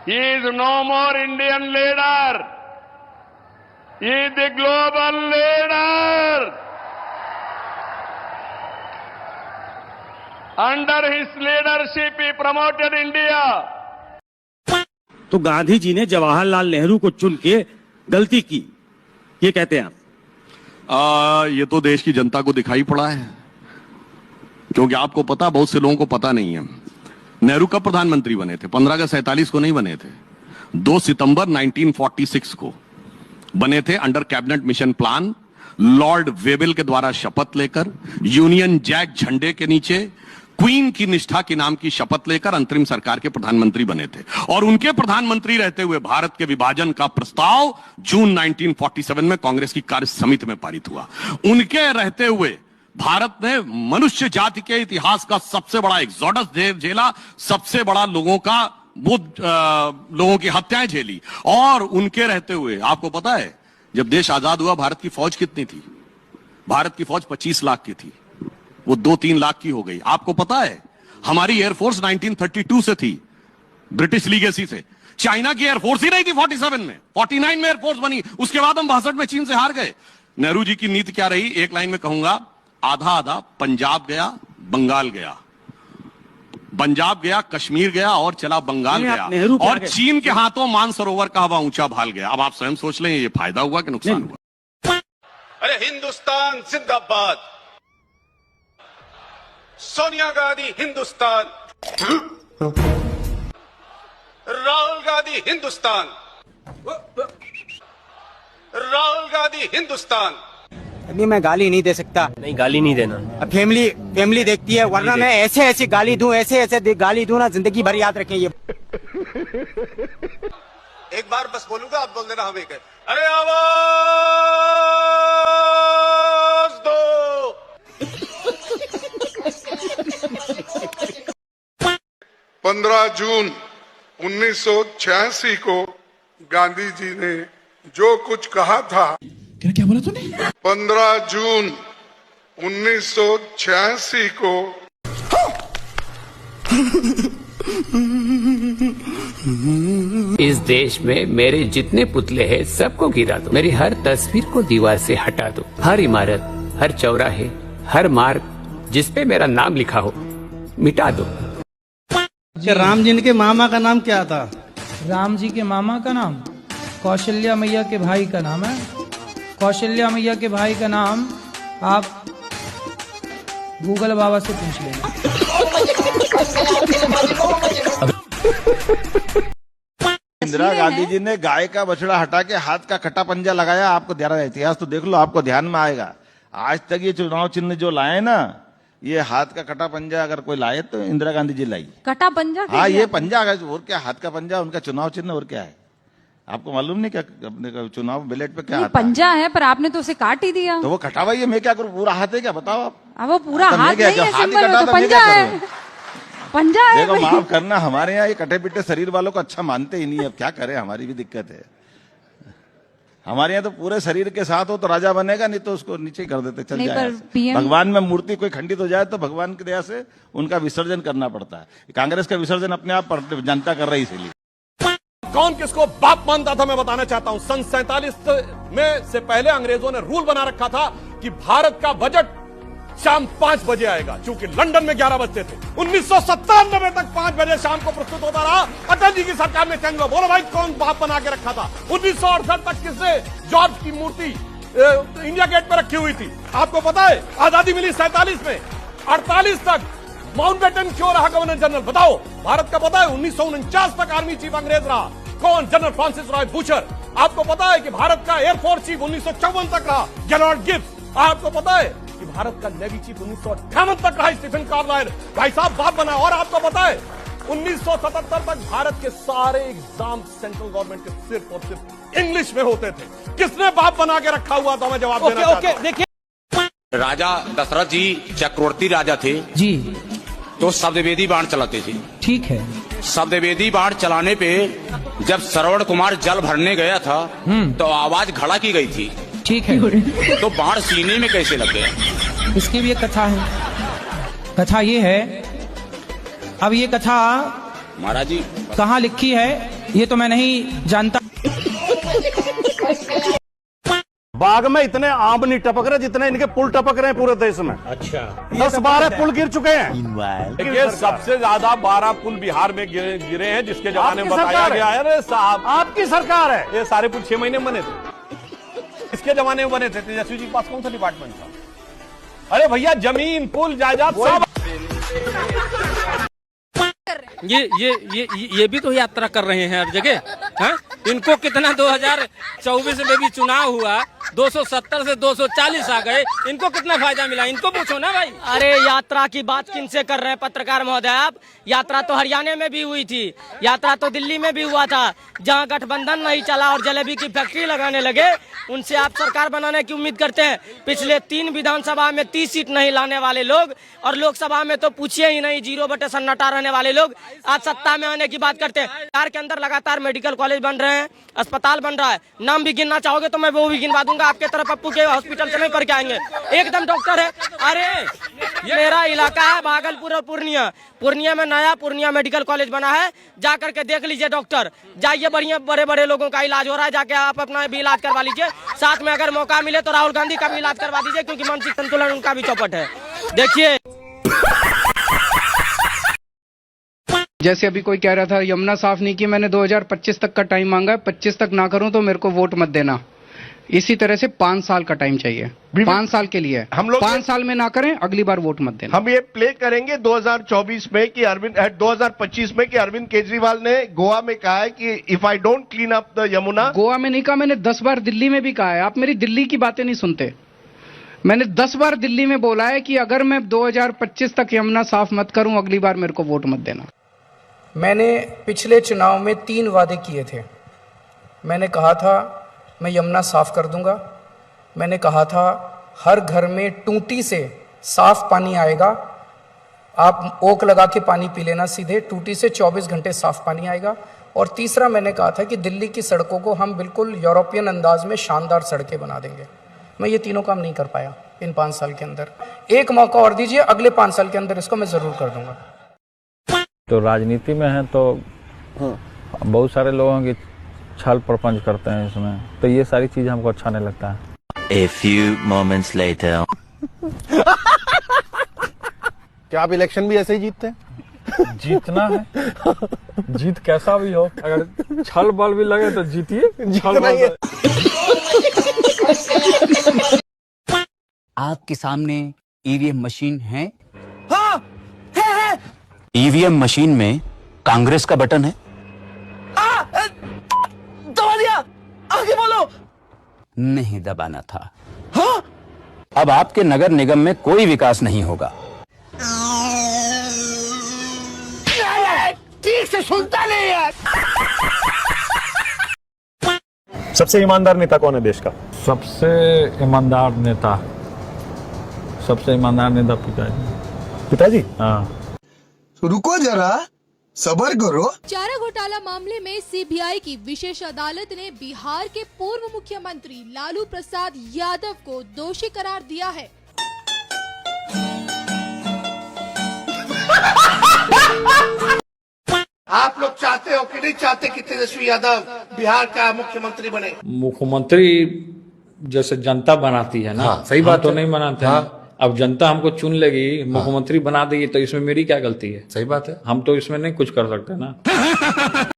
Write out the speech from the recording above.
He is no more Indian leader. He is the global leader. Under his leadership, he promoted India. तो गांधी जी ने जवाहरलाल नेहरू को चुन के गलती की, ये कहते हैं आप? ये तो देश की जनता को दिखाई पड़ा है, क्योंकि आपको पता, बहुत से लोगों को पता नहीं है। नेहरू कब प्रधानमंत्री बने थे? 15 अगस्त 47 को नहीं बने थे, 2 सितंबर 1946 को बने थे, under cabinet mission plan, lord Wavell के द्वारा शपथ लेकर, यूनियन जैक झंडे के नीचे, क्वीन की निष्ठा के नाम की शपथ लेकर अंतरिम सरकार के प्रधानमंत्री बने थे। और उनके प्रधानमंत्री रहते हुए भारत के विभाजन का प्रस्ताव जून 1947 में कांग्रेस की कार्य समिति में पारित हुआ। उनके रहते हुए भारत ने मनुष्य जाति के इतिहास का सबसे बड़ा एक्सोडस झेला, सबसे बड़ा लोगों की हत्याएं झेली। और उनके रहते हुए आपको पता है, जब देश आजाद हुआ भारत की फौज कितनी थी? भारत की फौज 25 लाख की थी, वो 2-3 लाख की हो गई। आपको पता है, हमारी एयरफोर्स 1932 से थी, ब्रिटिश लीगेसी से। चाइना की एयरफोर्स ही नहीं थी 47 में, 49 में एयरफोर्स बनी, उसके बाद हम 62 में चीन से हार गए। नेहरू जी की नीति क्या रही? एक लाइन में कहूंगा, आधा आधा, पंजाब गया, बंगाल गया, पंजाब गया, कश्मीर गया और चला बंगाल गया, और चीन के हाथों मानसरोवर का हवा ऊंचा भाल गया। अब आप स्वयं सोच लें, ये फायदा हुआ कि नुकसान हुआ? अरे हिंदुस्तान जिंदाबाद, सोनिया गांधी हिंदुस्तान, राहुल गांधी हिंदुस्तान, राहुल गांधी हिंदुस्तान। अभी मैं गाली नहीं दे सकता। नहीं, गाली नहीं देना। फैमिली देखती है, वरना मैं ऐसे गाली दूं, ऐसे गाली दूं ना, जिंदगी भर याद रखें ये। एक बार बस बोलूंगा, आप बोल देना हम एक है। अरे आवाज दो। 15 जून 1986 को गांधी जी ने जो कुछ कहा था, क्या बोला तूने? 15 जून 1986 को इस देश में मेरे जितने पुतले हैं सबको गिरा दो, मेरी हर तस्वीर को दीवार से हटा दो, हर इमारत, हर चौराहे, हर मार्ग जिसपे मेरा नाम लिखा हो मिटा दो। राम जी के मामा का नाम क्या था? राम जी के मामा का नाम कौशल्या मैया के भाई का नाम है। कौशल्या मैया के भाई का नाम आप गूगल बाबा से पूछ लेना। इंदिरा गांधी जी ने गाय का बछड़ा हटा के हाथ का कटा पंजा लगाया। आपको ध्यान, इतिहास तो देख लो, आपको ध्यान में आएगा। आज तक ये चुनाव चिन्ह जो लाए ना, ये हाथ का कटा पंजा अगर कोई लाए तो इंदिरा गांधी जी लाई। कटा पंजा? हाँ, ये पंजा, और क्या हाथ का पंजा उनका चुनाव चिन्ह, और क्या है? आपको मालूम नहीं क्या अपने चुनाव बैलेट पे क्या आता पंजा है? पर आपने तो उसे काट ही दिया। तो वो कटा हुआ है, मैं क्या करूँ? पूरा हाथ है क्या, बताओ आप? वो पूरा हाथ नहीं है, सिंबल, तो पंजा है, पंजा है। देखो, माफ करना, हमारे यहाँ ये कटे पिटे शरीर वालों को अच्छा मानते ही नहीं। अब क्या करें, हमारी भी दिक्कत है। हमारे यहाँ तो पूरे शरीर के साथ हो तो राजा बनेगा, नहीं तो उसको नीचे कर देते, चल जाए। भगवान में मूर्ति कोई खंडित हो जाए तो भगवान की दया से उनका विसर्जन करना पड़ता है। कांग्रेस का विसर्जन अपने आप जनता कर रही, इसीलिए। कौन किसको बाप मानता था मैं बताना चाहता हूं। सन 47 में से पहले अंग्रेजों ने रूल बना रखा था कि भारत का बजट शाम 5 बजे आएगा, क्योंकि लंदन में 11 बजते थे। 1997 तक 5 बजे शाम को प्रस्तुत होता रहा। अटल जी की सरकार में चेंज हुआ। बोलो भाई, कौन बाप बना के रखा था? 1968 तक किसने जॉर्ज की मूर्ति इंडिया गेट पर रखी हुई थी? आपको पता है? आजादी मिली 47 में, 48 तक माउंटबेटन क्यों रहा गवर्नर जनरल? बताओ, भारत का पता है? 1949 तक आर्मी चीफ अंग्रेज रहा। कौन? General Francis Roy butcher. आपको पता है कि भारत का एयरफोर्स चीफ 1954 तक रहा, गेराल्ड गिब्स। आपको पता है कि भारत का नेवी चीफ 1958 तक रहा, स्टीफन कार्लाइल। भाई साहब, बाप बना। और आपको पता है 1977 तक भारत के सारे एग्जाम सेंट्रल गवर्नमेंट के सिर्फ और सिर्फ इंग्लिश में होते थे। किसने बाप बना के रखा हुआ था? मैं जवाब देना चाहता हूं। देखिए, राजा दशरथ जी चक्रवर्ती राजा थे जी, तो शब्दवेदी बाण चलाते थे। ठीक है। शब्दवेदी बाण चलाने पे जब श्रवण कुमार जल भरने गया था तो आवाज खड़ा की गई थी। ठीक है। तो बाण सीने में कैसे लग गया? इसकी भी एक कथा है। कथा ये है, अब ये कथा महाराज जी कहाँ लिखी है ये तो मैं नहीं जानता। बाग में इतने आम नहीं टपक रहे जितने इनके पुल टपक रहे हैं पूरे देश में। अच्छा 10-12 पुल गिर चुके हैं। देखिए सबसे ज्यादा 12 पुल बिहार में गिरे हैं, जिसके जमाने में बताया गया है। अरे साहब आपकी सरकार है। ये सारे पुल 6 महीने में बने थे, इसके जमाने में बने थे। तेजस्वी जी के पास कौन सा डिपार्टमेंट था? अरे भैया जमीन पुल जायदाद सब। ये भी तो यात्रा कर रहे हैं हर जगह। हाँ? इनको कितना 2024 में भी चुनाव हुआ, 270 से 240 आ गए, इनको कितना फायदा मिला? इनको पूछो ना भाई। अरे यात्रा की बात किनसे कर रहे हैं पत्रकार महोदय आप? यात्रा तो हरियाणा में भी हुई थी, यात्रा तो दिल्ली में भी हुआ था। जहां गठबंधन नहीं चला और जलेबी की फैक्ट्री लगाने लगे, उनसे आप सरकार बनाने की उम्मीद करते हैं? पिछले 3 विधानसभा में 30 सीट नहीं लाने वाले लोग और लोकसभा में तो पूछिए ही नहीं, 0/सन्नाटा रहने वाले लोग आज सत्ता में आने की बात करते हैं। बिहार के अंदर लगातार मेडिकल कॉलेज बन रहे हैं, अस्पताल बन रहा है। नाम भी गिनना चाहोगे तो मैं वो भी गिनवा दूंगा। आपके तरफ पप्पू के हॉस्पिटल से नहीं पढ़ के आएंगे, एकदम डॉक्टर है। अरे ये मेरा इलाका है भागलपुर और पूर्णिया। पूर्णिया में नया पूर्णिया मेडिकल कॉलेज बना है, जा करके देख लीजिए डॉक्टर। जाइए, बढ़िया बड़े बड़े लोगों का इलाज हो रहा है, जाके आप अपना भी इलाज करवा लीजिए। साथ में अगर मौका मिले तो राहुल गांधी का भी इलाज करवा दीजिए, क्योंकि मानसिक संतुलन उनका भी चौपट है। देखिए जैसे अभी कोई कह रहा था यमुना साफ नहीं की, मैंने 2025 तक का टाइम मांगा है। 25 तक ना करूं तो मेरे को वोट मत देना। इसी तरह से 5 साल का टाइम चाहिए, 5 साल के लिए। हम लोग 5 साल में ना करें, अगली बार वोट मत देना। हम ये प्ले करेंगे 2024 में कि 2025 में कि अरविंद केजरीवाल ने गोवा में कहा है कि if I don't clean up the Yamuna. Goa में नहीं कहा, मैंने 10 बार दिल्ली में भी कहा है। आप मेरी दिल्ली की बातें नहीं सुनते। मैंने 10 बार दिल्ली में बोला है कि अगर मैं 2025 तक यमुना साफ मत करूं, अगली बार मेरे को वोट मत देना। मैंने पिछले चुनाव में 3 वादे किए थे। मैंने कहा था मैं यमुना साफ कर दूंगा, मैंने कहा था हर घर में टूटी से साफ पानी आएगा, आप ओक लगा के पानी पी लेना सीधे, टूटी से 24 घंटे साफ पानी आएगा, और तीसरा मैंने कहा था कि दिल्ली की सड़कों को हम बिल्कुल यूरोपियन अंदाज में शानदार सड़कें बना देंगे। मैं ये तीनों काम नहीं कर पाया इन 5 साल के अंदर। एक मौका और दीजिए, अगले 5 साल के अंदर इसको मैं जरूर कर दूंगा। तो राजनीति में है तो बहुत सारे लोगों की छल प्रपंच करते हैं इसमें, तो ये सारी चीज हमको अच्छा नहीं लगता है। A few moments later. क्या आप इलेक्शन भी ऐसे ही जीतते हैं? जीतना है, जीत कैसा भी हो, अगर छल बल भी लगे तो जीतिए। छल बल आपके सामने ईवीएम मशीन है? हाँ, है। ईवीएम मशीन में कांग्रेस का बटन है। दबा दिया, आगे बोलो। नहीं दबाना था। हाँ? अब आपके नगर निगम में कोई विकास नहीं होगा। ठीक से सुनता नहीं है। सबसे ईमानदार नेता कौन है देश का? सबसे ईमानदार नेता पिताजी। हाँ, रुको जरा, सबर करो। चारा घोटाला मामले में सीबीआई की विशेष अदालत ने बिहार के पूर्व मुख्यमंत्री लालू प्रसाद यादव को दोषी करार दिया है। आप लोग चाहते हो कि नहीं चाहते कि तेजस्वी यादव बिहार का मुख्यमंत्री बने? मुख्यमंत्री जैसे जनता बनाती है ना। हाँ, सही बात तो नहीं बनाते हैं। अब जनता हमको चुन लेगी, मुख्यमंत्री बना देगी, तो इसमें मेरी क्या गलती है? सही बात है। हम तो इसमें नहीं कुछ कर सकते ना।